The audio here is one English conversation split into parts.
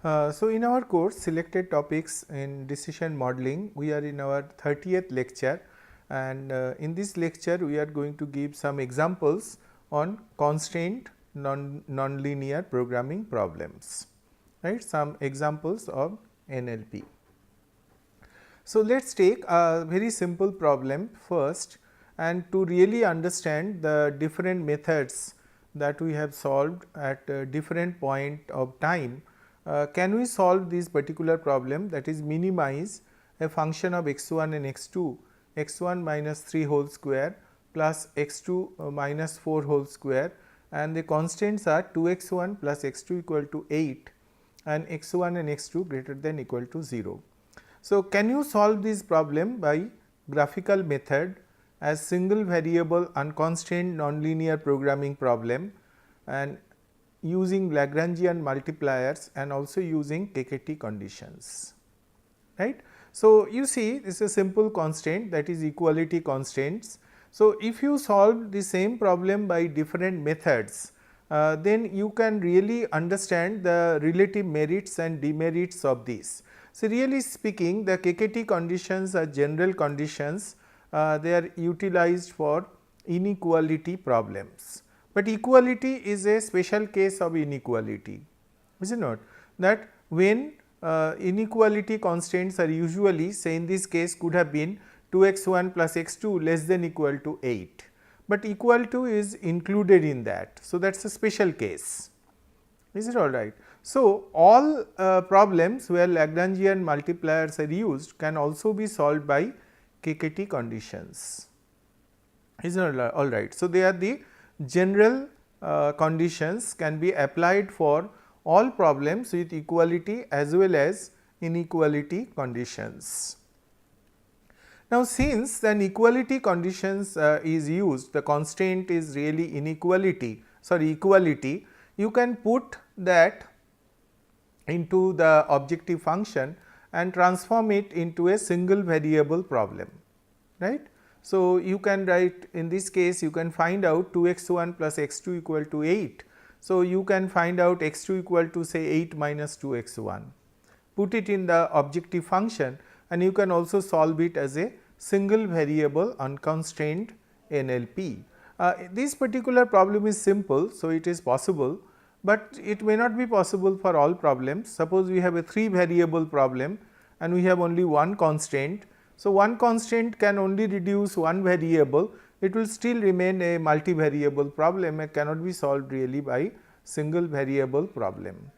So, in our course selected topics in decision modeling, we are in our 30th lecture, and in this lecture we are going to give some examples on constraint nonlinear programming problems, right, some examples of NLP. So, let us take a very simple problem first, and to really understand the different methods that we have solved at a different point of time, can we solve this particular problem, that is minimize a function of x 1 and x 2, x 1 minus 3 whole square plus x 2 minus 4 whole square, and the constants are 2 x 1 plus x 2 equal to 8 and x 1 and x 2 greater than equal to 0. So, can you solve this problem by graphical method as single variable unconstrained nonlinear programming problem and using Lagrangian multipliers and also using KKT conditions, right. So, you see this is a simple constraint, that is equality constraints. So, if you solve the same problem by different methods, then you can really understand the relative merits and demerits of this. So, really speaking, the KKT conditions are general conditions, they are utilized for inequality problems, but equality is a special case of inequality, is it not, that when inequality constraints are usually, say in this case could have been 2 x 1 plus x 2 less than equal to 8, but equal to is included in that. So, that is a special case, is it all right. So, all problems where Lagrangian multipliers are used can also be solved by KKT conditions, is it all right. So, they are the general conditions can be applied for all problems with equality as well as inequality conditions. Now, since an equality conditions is used, the constraint is really equality, you can put that into the objective function and transform it into a single variable problem, right. So, you can write, in this case you can find out 2 x 1 plus x 2 equal to 8. So, you can find out x 2 equal to say 8 minus 2 x 1, put it in the objective function, and you can also solve it as a single variable unconstrained NLP. This particular problem is simple, so it is possible, but it may not be possible for all problems. Suppose we have a 3 variable problem and we have only one constraint. So, one constraint can only reduce one variable, it will still remain a multivariable problem and cannot be solved really by single variable problem,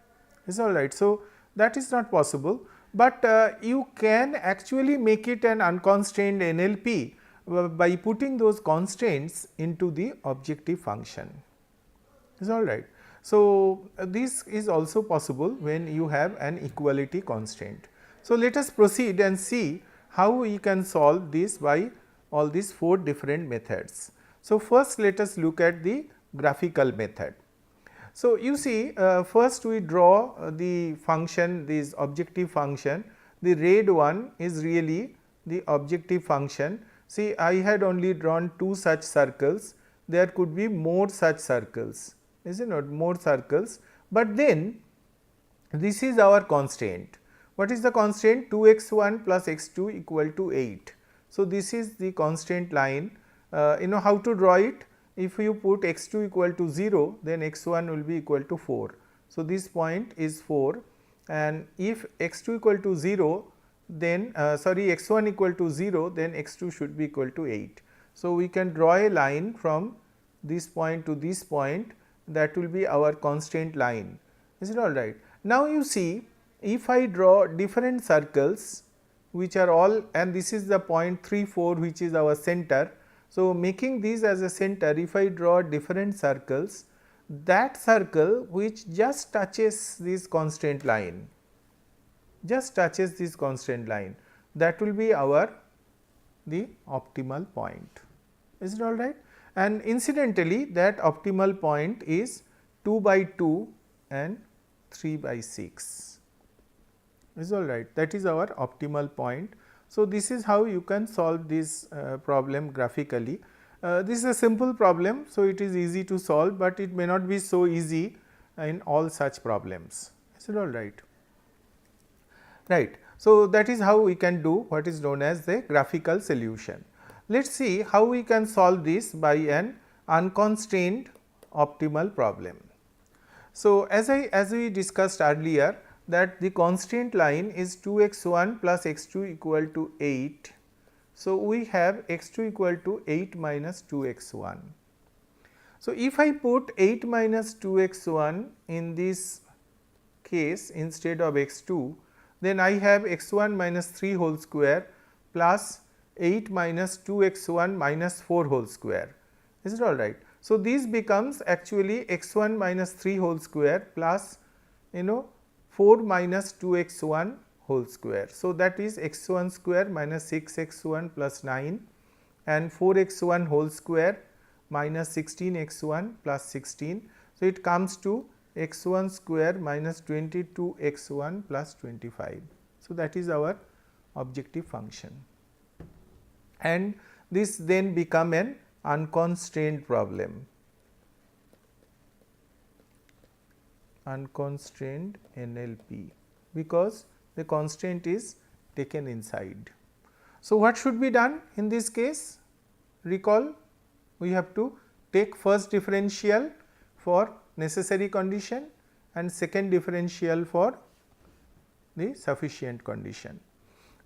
is all right. So, that is not possible, but you can actually make it an unconstrained NLP by putting those constraints into the objective function, is all right. So, this is also possible when you have an equality constraint. So, let us proceed and see how we can solve this by all these 4 different methods. So, first let us look at the graphical method. So, you see first we draw the function, this objective function, the red one is really the objective function. See, I had only drawn 2 such circles, there could be more such circles, is it not, more circles, but then this is our constraint. What is the constraint? 2 x 1 plus x 2 equal to 8. So, this is the constraint line. You know how to draw it? If you put x 2 equal to 0, then x 1 will be equal to 4. So, this point is 4, and if x 2 equal to 0, then x 1 equal to 0, then x 2 should be equal to 8. So, we can draw a line from this point to this point, that will be our constraint line, is it all right. Now, you see, if I draw different circles which are all, and this is the point 3 4 which is our center. So, making these as a center, if I draw different circles, that circle which just touches this constraint line, that will be our the optimal point, is it all right. And incidentally, that optimal point is 2 by 2 and 3 by 6, is all right, that is our optimal point. So, this is how you can solve this problem graphically. This is a simple problem, so it is easy to solve, but it may not be so easy in all such problems, is it all right. right. So, that is how we can do what is known as the graphical solution. Let us see how we can solve this by an unconstrained optimal problem. So, as we discussed earlier that the constraint line is 2 x 1 plus x 2 equal to 8. So, we have x 2 equal to 8 minus 2 x 1. So, if I put 8 minus 2 x 1 in this case instead of x 2, then I have x 1 minus 3 whole square plus 8 minus 2 x 1 minus 4 whole square. Is it all right? So, this becomes actually x 1 minus 3 whole square plus 4 minus 2 x 1 whole square. So, that is x 1 square minus 6 x 1 plus 9 and 4 x 1 whole square minus 16 x 1 plus 16. So, it comes to x 1 square minus 22 x 1 plus 25. So, that is our objective function, and this then become an unconstrained problem, unconstrained NLP, because the constraint is taken inside. So, what should be done in this case? Recall, we have to take first differential for necessary condition and second differential for the sufficient condition.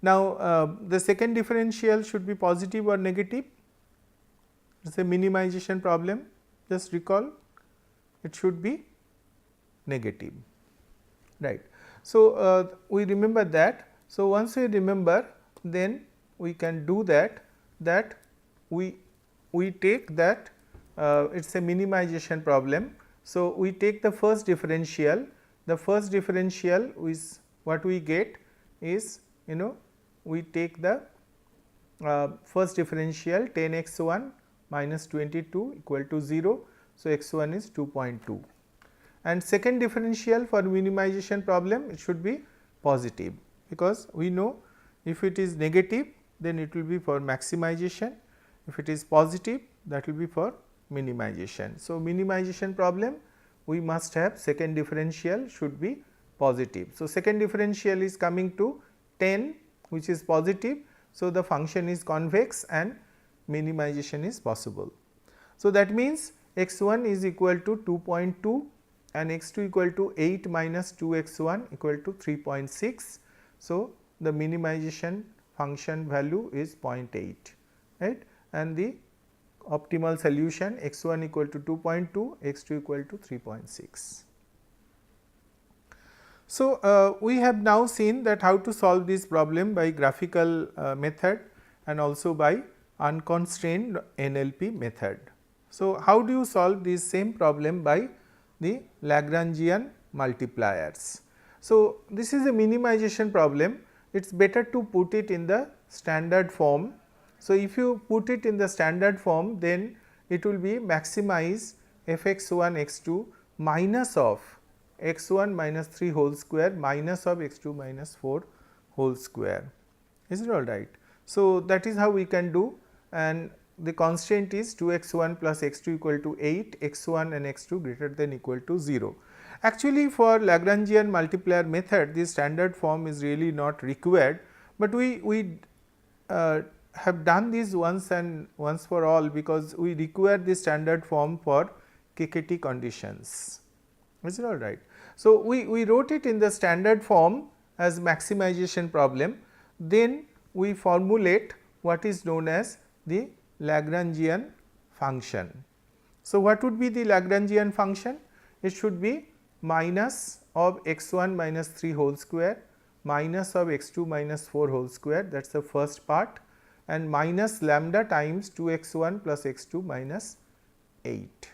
Now, the second differential should be positive or negative. It is a minimization problem, just recall it should be negative, right. So, we remember that. So, once we remember, then we can do that we take that it is a minimization problem. So, we take the first differential is what we get is we take the first differential 10 x 1 minus 22 equal to 0. So, x 1 is 2.2, and second differential for minimization problem it should be positive, because we know if it is negative then it will be for maximization, if it is positive that will be for minimization. So, minimization problem we must have second differential should be positive. So, second differential is coming to 10 which is positive. So, the function is convex and minimization is possible. So, that means x 1 is equal to 2.2 and x 2 equal to 8 minus 2 x 1 equal to 3.6. So, the minimization function value is 0.8, right, and the optimal solution x 1 equal to 2.2, x 2 equal to 3.6. So, we have now seen that how to solve this problem by graphical method and also by unconstrained NLP method. So, how do you solve this same problem by the Lagrangian multipliers? So, this is a minimization problem, it is better to put it in the standard form. So, if you put it in the standard form, then it will be maximize f x 1 x 2 minus of x 1 minus 3 whole square minus of x 2 minus 4 whole square. Is it all right? So, that is how we can do, and the constraint is 2 x 1 plus x 2 equal to 8, x 1 and x 2 greater than equal to 0. Actually, for Lagrangian multiplier method the standard form is really not required, but we have done this once and once for all, because we require the standard form for KKT conditions. Is it all right? So, we wrote it in the standard form as maximization problem, then we formulate what is known as the Lagrangian function. So, what would be the Lagrangian function? It should be minus of x 1 minus 3 whole square minus of x 2 minus 4 whole square, that is the first part, and minus lambda times 2 x 1 plus x 2 minus 8,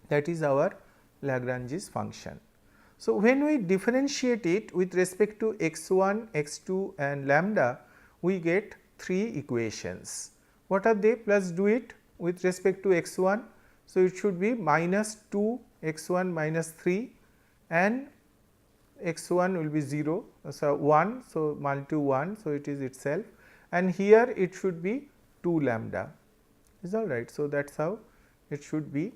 that is our Lagrange's function. So, when we differentiate it with respect to x 1, x 2 and lambda, we get 3 equations. What are they? Plus do it with respect to x 1. So, it should be minus 2 x 1 minus 3 and x 1 will be 0. So, 1. So, multiply 1. So, it is itself, and here it should be 2 lambda, is all right. So, that is how it should be,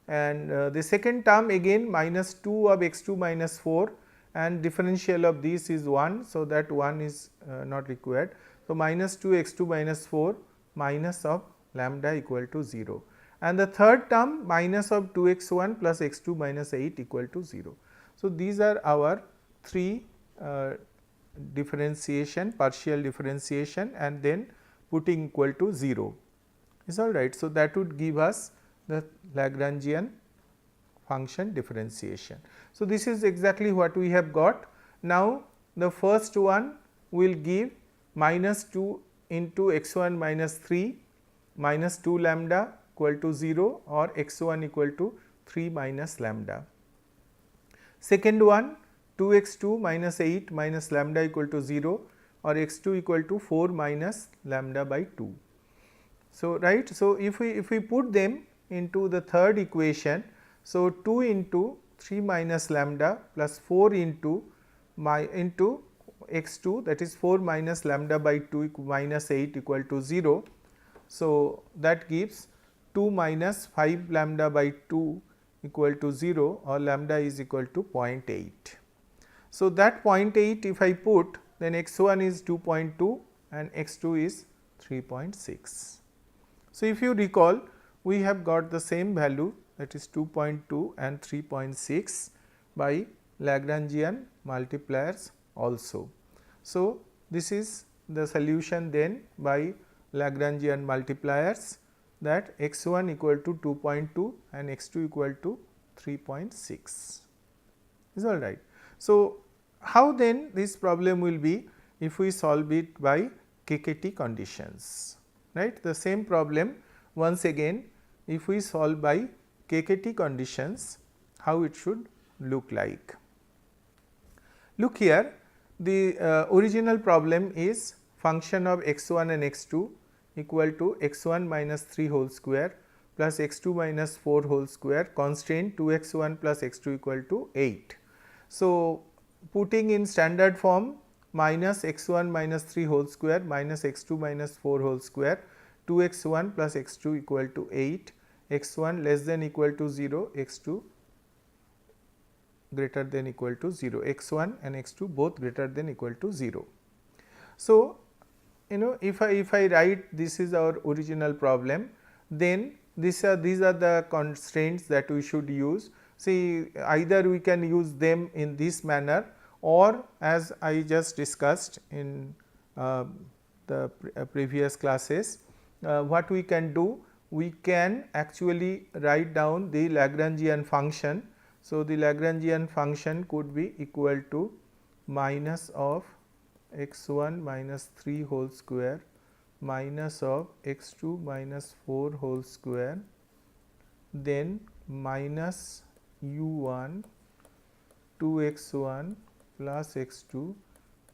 and the second term again minus 2 of x 2 minus 4 and differential of this is 1. So, that 1 is not required. So, minus 2 x 2 minus 4 minus of lambda equal to 0, and the third term minus of 2 x 1 plus x 2 minus 8 equal to 0. So, these are our 3 differentiation, partial differentiation, and then putting equal to 0 is all right. So, that would give us the Lagrangian function differentiation. So, this is exactly what we have got. Now, the first one will give minus 2 into x 1 minus 3 minus 2 lambda equal to 0, or x 1 equal to 3 minus lambda. Second one, 2 x 2 minus 8 minus lambda equal to 0, or x 2 equal to 4 minus lambda by 2. So, right. So, if we put them into the third equation, so 2 into 3 minus lambda plus 4 into x 2, that is 4 minus lambda by 2 minus 8 equal to 0. So, that gives 2 minus 5 lambda by 2 equal to 0, or lambda is equal to 0.8. So, that 0.8 if I put, then x 1 is 2.2 and x 2 is 3.6. So, if you recall, we have got the same value, that is 2.2 and 3.6 by Lagrangian multipliers also. So, this is the solution then by Lagrangian multipliers, that x 1 equal to 2.2 and x 2 equal to 3.6 is all right. So, how then this problem will be if we solve it by KKT conditions, right. The same problem once again, if we solve by KKT conditions, how it should look like. Look here, the original problem is function of x 1 and x 2 equal to x 1 minus 3 whole square plus x 2 minus 4 whole square, constraint 2 x 1 plus x 2 equal to 8. So, putting in standard form, minus x 1 minus 3 whole square minus x 2 minus 4 whole square, 2 x 1 plus x 2 equal to 8, x 1 less than equal to 0, x 2 greater than equal to 0, x 1 and x 2 both greater than equal to 0. So, if I write this is our original problem, then these are the constraints that we should use. See, either we can use them in this manner, or as I just discussed in the previous classes, what we can do, we can actually write down the Lagrangian function. So, the Lagrangian function could be equal to minus of x 1 minus 3 whole square minus of x 2 minus 4 whole square, then minus u 1 2 x 1 plus x 2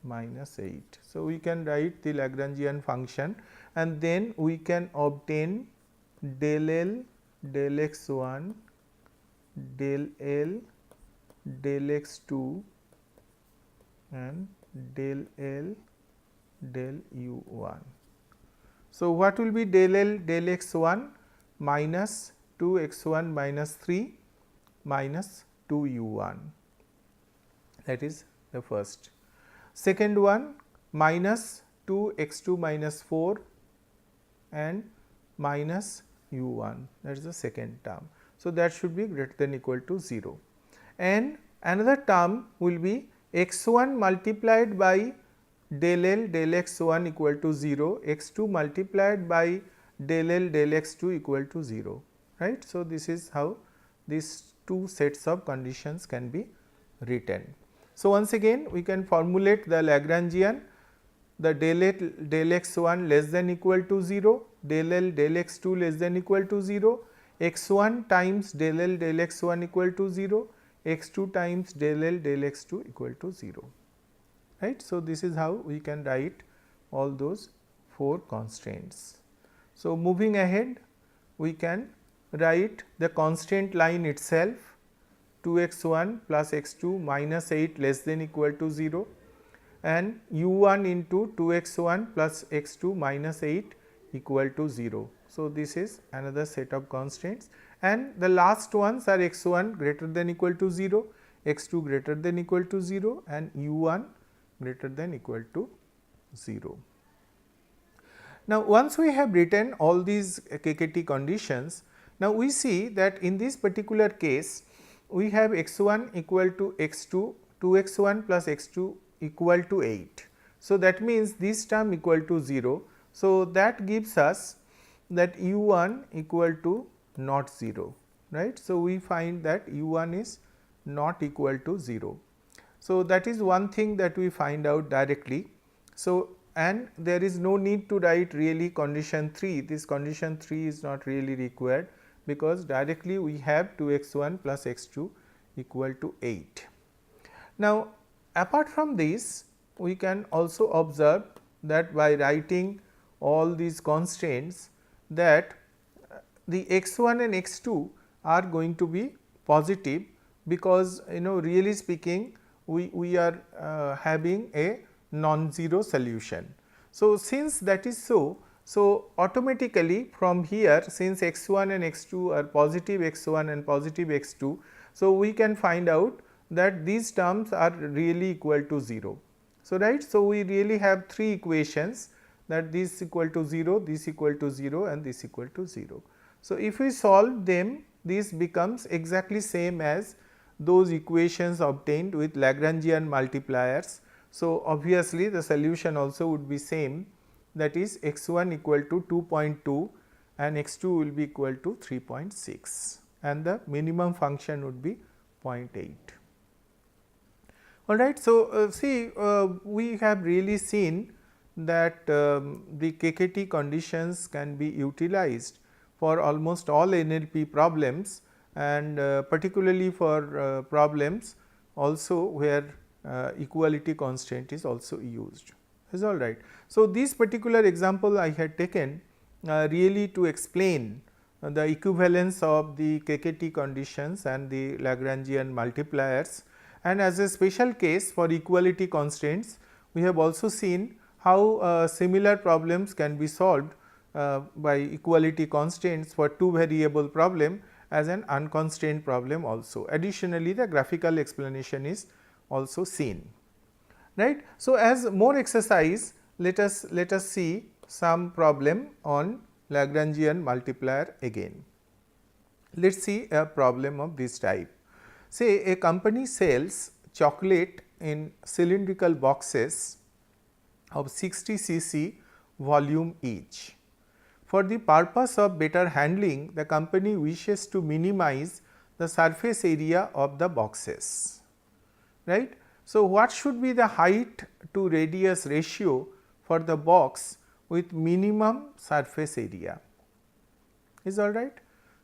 minus 8. So, we can write the Lagrangian function, and then we can obtain del L del x 1 del L del x 2 and del L del u 1. So, what will be del L del x 1? Minus 2 x 1 minus 3 minus 2 u 1, that is the first. Second one, minus 2 x 2 minus 4 and minus u 1, that is the second term. So, that should be greater than equal to 0, and another term will be x 1 multiplied by del L del x 1 equal to 0, x 2 multiplied by del L del x 2 equal to 0, right. So, this is how these two sets of conditions can be written. So, once again we can formulate the Lagrangian, the del x 1 less than equal to 0, del L del x 2 less than equal to 0, x 1 times del L del x 1 equal to 0, x 2 times del L del x 2 equal to 0, right. So, this is how we can write all those 4 constraints. So, moving ahead, we can write the constraint line itself, 2 x 1 plus x 2 minus 8 less than equal to 0, and u 1 into 2 x 1 plus x 2 minus 8 equal to 0. So, this is another set of constraints, and the last ones are x 1 greater than equal to 0, x 2 greater than equal to 0 and u 1 greater than equal to 0. Now, once we have written all these KKT conditions, now we see that in this particular case we have x 1 equal to x 2, 2 x 1 plus x 2 equal to 8. So, that means this term equal to 0. So, that gives us that u 1 equal to not 0, right. So, we find that u 1 is not equal to 0. So, that is one thing that we find out directly. So, and there is no need to write really condition 3, this condition 3 is not really required, because directly we have 2 x 1 plus x 2 equal to 8. Now, apart from this, we can also observe that by writing all these constraints, that the x 1 and x 2 are going to be positive, because really speaking we are having a non-zero solution. So, since that is so, automatically from here, since x 1 and x 2 are positive x 1 and positive x 2, so we can find out that these terms are really equal to 0. So, right. So, we really have 3 equations, that this equal to 0, this equal to 0 and this equal to 0. So, if we solve them, this becomes exactly same as those equations obtained with Lagrangian multipliers. So, obviously, the solution also would be same, that is x 1 equal to 2.2 and x 2 will be equal to 3.6 and the minimum function would be 0.8. Alright. So, see we have really seen that the KKT conditions can be utilized for almost all NLP problems, and particularly for problems also where equality constraint is also used, is all right. So, this particular example I had taken really to explain the equivalence of the KKT conditions and the Lagrangian multipliers, and as a special case for equality constraints, we have also seen how similar problems can be solved by equality constraints for 2 variable problem as an unconstrained problem also. Additionally, the graphical explanation is also seen, right. So, as more exercise, let us see some problem on Lagrangian multiplier again. Let us see a problem of this type. Say a company sells chocolate in cylindrical boxes of 60 cc volume each. For the purpose of better handling, the company wishes to minimize the surface area of the boxes, right. So, what should be the height to radius ratio for the box with minimum surface area, is all right.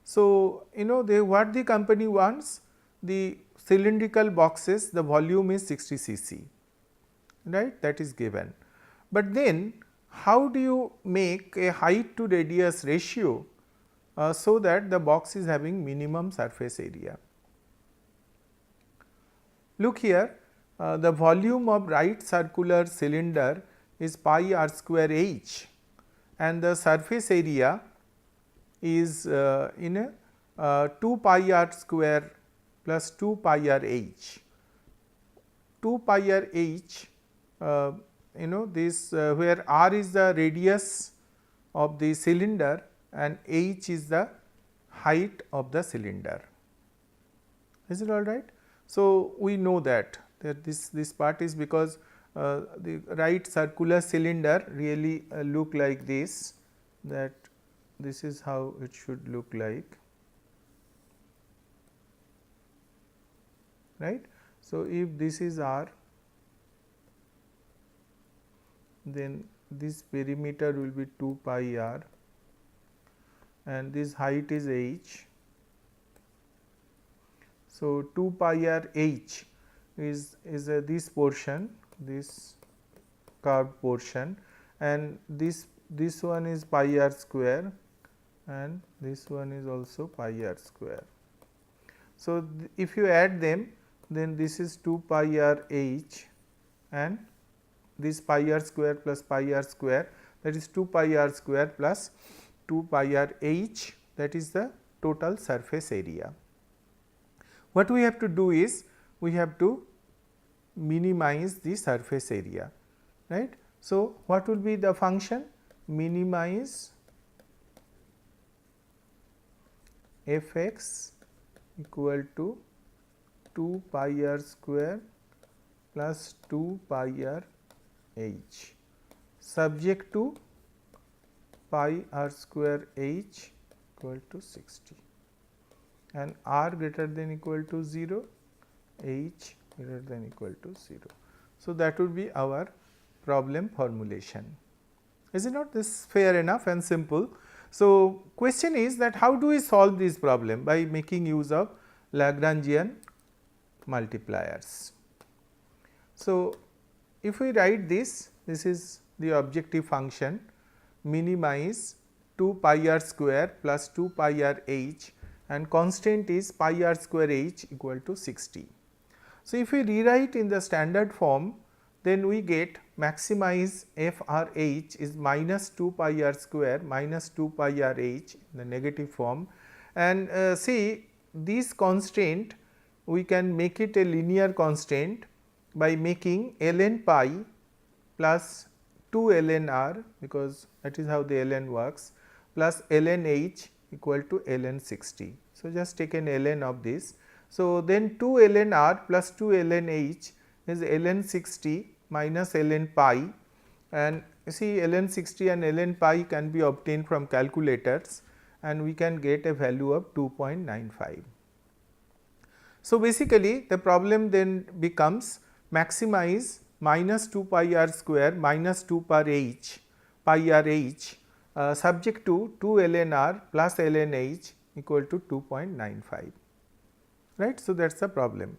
So, what the company wants, the cylindrical boxes, the volume is 60 cc, right, that is given. But then how do you make a height to radius ratio so that the box is having minimum surface area? Look here, the volume of right circular cylinder is pi r square h and the surface area is in a 2 pi r square plus 2 pi r h. 2 pi r h this where r is the radius of the cylinder and h is the height of the cylinder, is it all right. So, we know that this part is because the right circular cylinder really look like this, that this is how it should look like, right. So, if this is r, then this perimeter will be 2 pi r and this height is h. So, 2 pi r h is this portion, this curved portion, and this one is pi r square and this one is also pi r square. So, if you add them, then this is 2 pi r h and this pi r square plus pi r square, that is 2 pi r square plus 2 pi r h, that is the total surface area. What we have to do is we have to minimize the surface area, right. So, what will be the function? Minimize f x equal to 2 pi r square plus 2 pi r h subject to pi r square h equal to 60 and r greater than equal to 0, h greater than equal to 0. So, that would be our problem formulation. Is it not this fair enough and simple? So, question is that how do we solve this problem? By making use of Lagrangian multipliers. So, if we write this is the objective function, minimize 2 pi r square plus 2 pi r h and constant is pi r square h equal to 60. So, if we rewrite in the standard form, then we get maximize f r h is minus 2 pi r square minus 2 pi r h in the negative form, and see this constant we can make it a linear constant by making ln pi plus 2 ln r, because that is how the ln works, plus ln h equal to ln 60. So, just take an ln of this. So, then 2 ln r plus 2 ln h is ln 60 minus ln pi, and you see ln 60 and ln pi can be obtained from calculators and we can get a value of 2.95. So, basically the problem then becomes maximize minus 2 pi r square minus 2 pi r h subject to 2 ln r plus ln h equal to 2.95, right. So, that is the problem.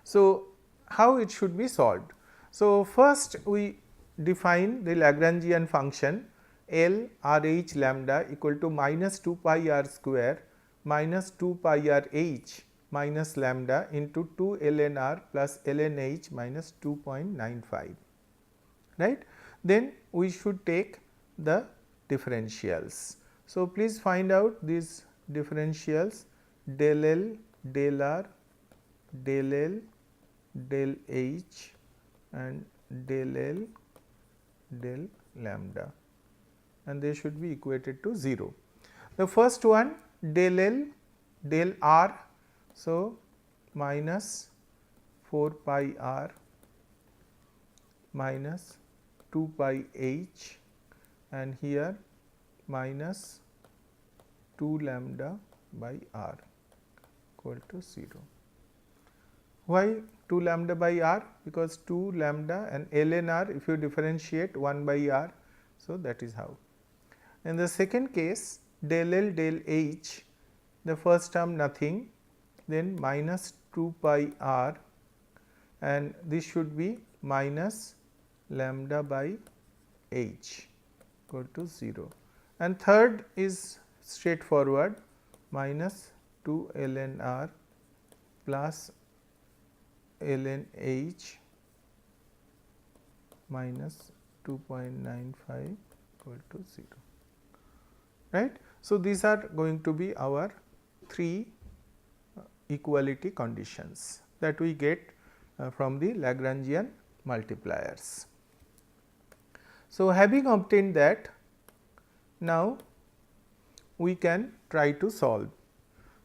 So, how it should be solved? So, first we define the Lagrangian function L r h lambda equal to minus 2 pi r square minus 2 pi r h minus lambda into 2 ln r plus ln h minus 2.95, right. Then we should take the differentials. So, please find out these differentials del L, del R, del L, del H and del L, del lambda, and they should be equated to 0. The first one del L, del R, so minus 4 pi r minus 2 pi h and here minus 2 lambda by r equal to 0. Why 2 lambda by r? Because 2 lambda and ln r, if you differentiate 1 by r. So, that is how. In the second case del L del H, the first term nothing, then minus 2 pi r and this should be minus lambda by h equal to 0. And third is straightforward, minus 2 ln r plus ln h minus 2.95 equal to 0, right. So, these are going to be our 3 equality conditions that we get from the Lagrangian multipliers. So, having obtained that, now we can try to solve.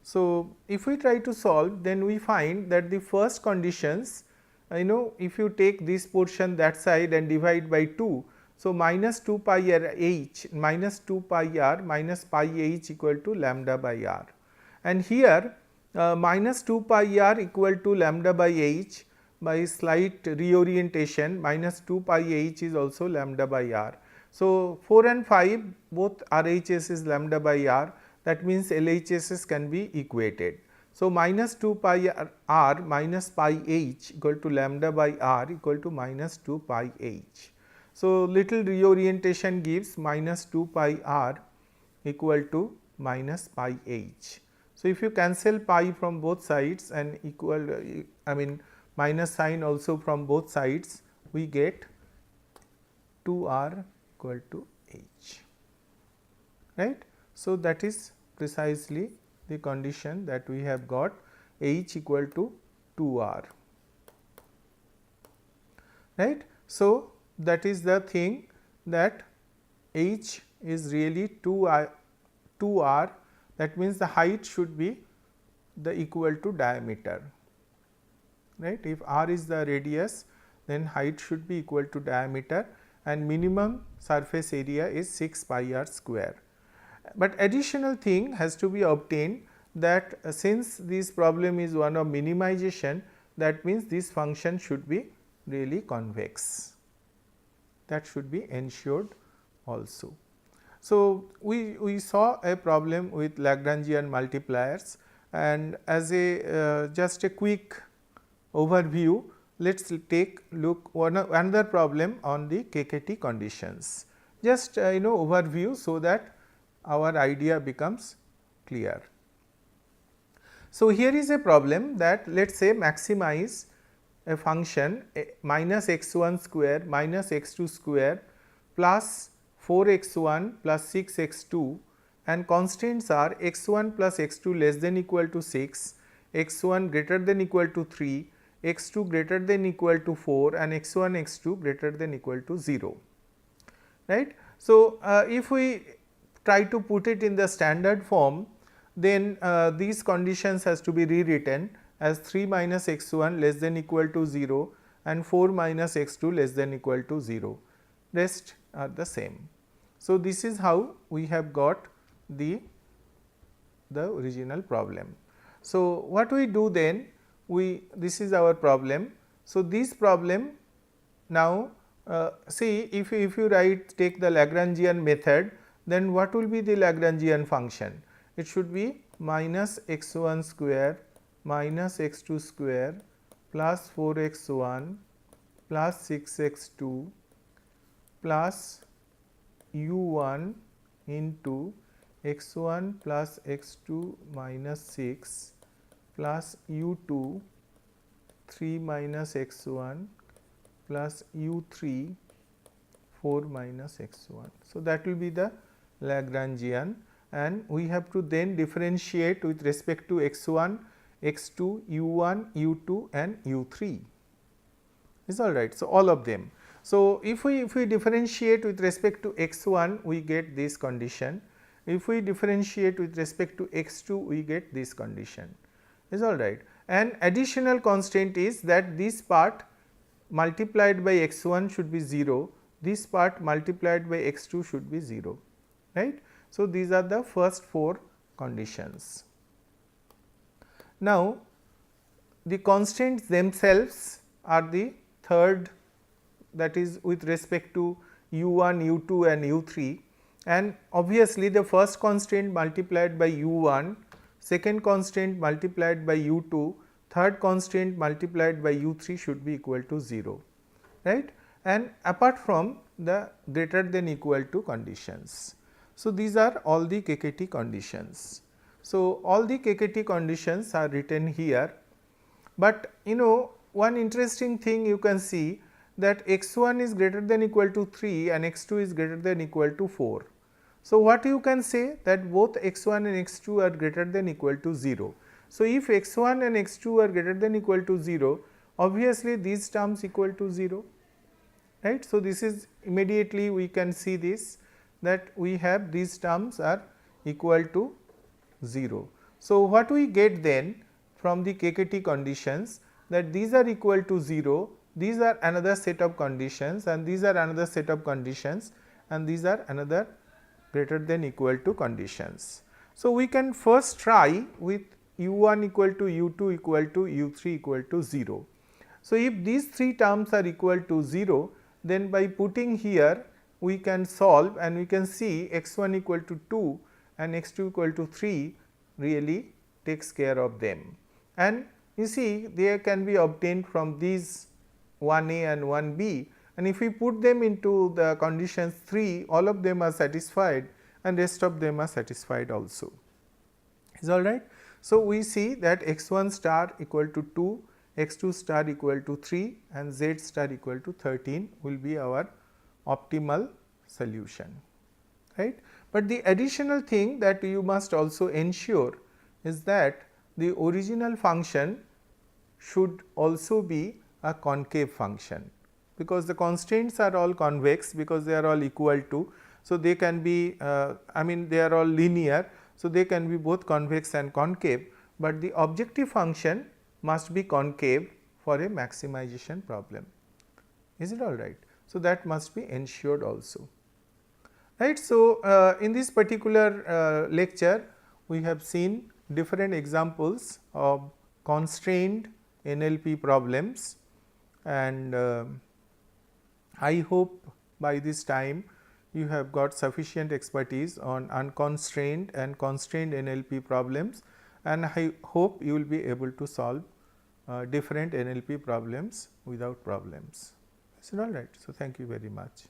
So, if we try to solve, then we find that the first conditions, if you take this portion that side and divide by 2. So, minus 2 pi r h minus 2 pi r minus pi h equal to lambda by r, and here minus 2 pi r equal to lambda by h, by slight reorientation minus 2 pi h is also lambda by r. So, 4 and 5 both RHS is lambda by r, that means LHSs can be equated. So, minus 2 pi r minus pi h equal to lambda by r equal to minus 2 pi h. So, little reorientation gives minus 2 pi r equal to minus pi h. So, if you cancel pi from both sides and equal minus sign also from both sides, we get 2 r equal to h, right. So, that is precisely the condition that we have got, h equal to 2 r. right. So, that is the thing that h is really 2r, that means the height should be the equal to diameter, right. If r is the radius, then height should be equal to diameter, and minimum surface area is 6 pi r square. But additional thing has to be obtained, that since this problem is one of minimization, that means this function should be really convex, that should be ensured also. So, we saw a problem with Lagrangian multipliers, and as a just a quick overview, let us take look another problem on the KKT conditions, just overview, so that our idea becomes clear. So, here is a problem that let us say maximize a function minus x1 square minus x2 square plus 4x1 plus 6x2, and constants are x1 plus x2 less than equal to 6, x1 greater than equal to 3, x2 greater than equal to 4, and x1 x2 greater than equal to 0, right. So, if we try to put it in the standard form, then these conditions has to be rewritten as 3 minus x1 less than equal to 0 and 4 minus x2 less than equal to 0, rest are the same. So, this is how we have got the original problem. So, what we do then, this is our problem. So, this problem now see, if you take the Lagrangian method, then what will be the Lagrangian function? It should be minus x1 square minus x2 square plus 4x1 plus 6x2 plus u1 into x1 plus x2 minus 6 plus u2 3 minus x1 plus u3 4 minus x1. So, that will be the Lagrangian, and we have to then differentiate with respect to x1, x2, u1, u2 and u3, is all right. So, all of them. So, if we differentiate with respect to x1, we get this condition. If we differentiate with respect to x2, we get this condition, is all right. And additional constant is that this part multiplied by x1 should be 0, this part multiplied by x2 should be 0, right. So, these are the first 4 conditions. Now, the constants themselves are the third, that is with respect to u1, u2 and u3, and obviously the first constant multiplied by u1, second constant multiplied by u2, third constant multiplied by u3 should be equal to 0, right, and apart from the greater than equal to conditions. So, these are all the KKT conditions. So, all the KKT conditions are written here, but one interesting thing you can see that x1 is greater than equal to 3 and x2 is greater than equal to 4. So, what you can say that both x1 and x2 are greater than equal to 0. So, if x1 and x2 are greater than equal to 0, obviously these terms equal to 0, right. So, this is immediately we can see this, that we have these terms are equal to 0. So, what we get then from the KKT conditions, that these are equal to 0, these are another set of conditions and these are another set of conditions and these are another greater than equal to conditions. So, we can first try with u1 equal to u2 equal to u3 equal to 0. So, if these 3 terms are equal to 0, then by putting here we can solve and we can see x1 equal to 2 and x2 equal to 3 really takes care of them. And you see they can be obtained from these 1a and 1b, and if we put them into the conditions 3, all of them are satisfied and rest of them are satisfied also, is all right. So, we see that x1 star equal to 2, x2 star equal to 3 and z star equal to 13 will be our optimal solution, right. But the additional thing that you must also ensure is that the original function should also be a concave function, because the constraints are all convex, because they are all equal to. So, they can be I mean they are all linear. So, they can be both convex and concave, but the objective function must be concave for a maximization problem. Is it all right? So, that must be ensured also. Right. So, in this particular lecture, we have seen different examples of constrained NLP problems, and I hope by this time you have got sufficient expertise on unconstrained and constrained NLP problems, and I hope you will be able to solve different NLP problems without problems. Is it all right? So, thank you very much.